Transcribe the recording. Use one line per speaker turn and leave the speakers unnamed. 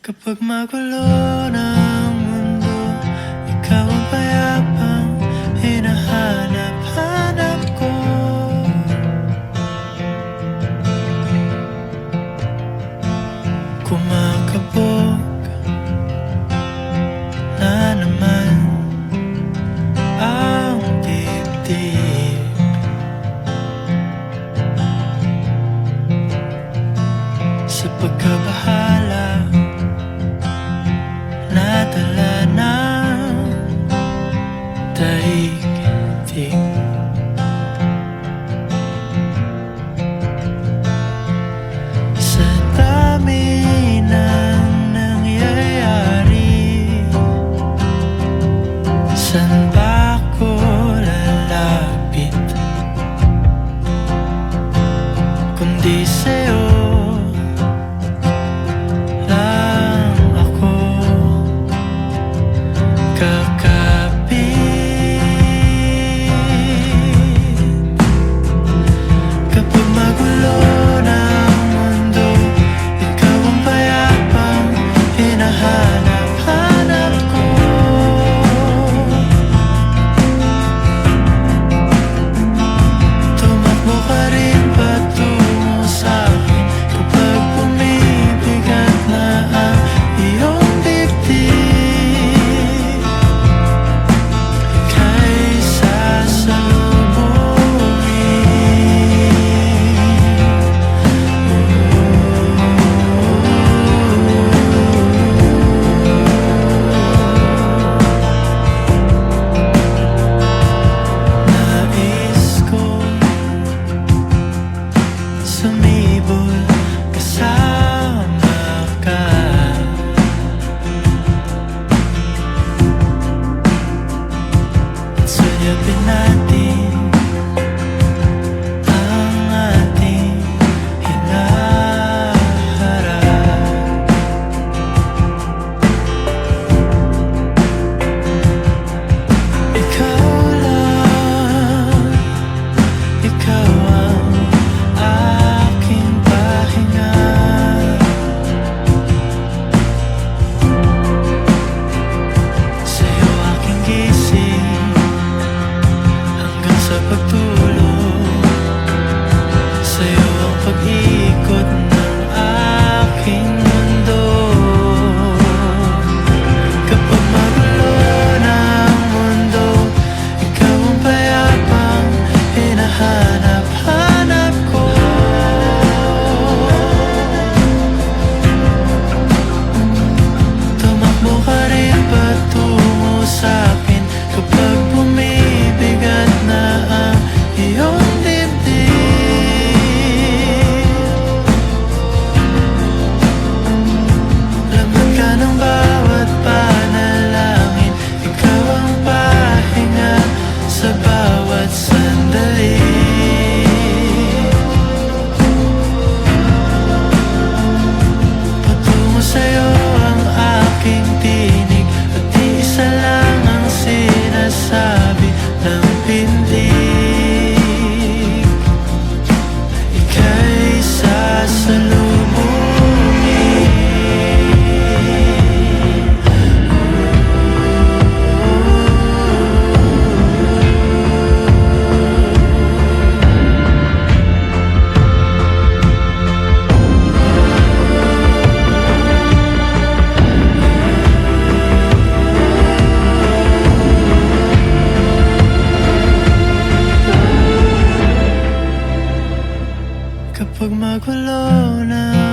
Kapag magulo ng mundo, ikaw ang payapang hinahanap-hanap ko. Kumakabog na naman ang dibdib. Sa pagkabahala, nadala ng daigdig. Sa dami ng nangyayari, saan ba ako lalapit kundi sa'yo lang ako kakapit. Kapag magulo ng mundo, ikaw ang payapang hinahanap-hanap ko. Tumakbo ka rin patungo sa'kin kapag bumibigat na ang iyong dibdib. Ika'y nais ko sumibol kasama ka. At sulyapin natin ang ating hinaharap. Ikaw lang, ikaw ang aking pahinga. Sa'yo aking gising hanggang sa pagtulog. Sa'yo ang pag-ikot ng aking mundo. Kapag magulo ng mundo, ikaw ang payapang hinahanap-hanap ko. Tumakbo ka rin patungo sa'kin kapag bumibigat na ang iyong dibdib. Laman ka ng bawat panalangin, ikaw ang pahinga sa bawat sandali. Patungo sa'yo ang aking tinig, at isa lang ang sinasabi ng pindig. Ika'y sasalubungin. Kapag magulo na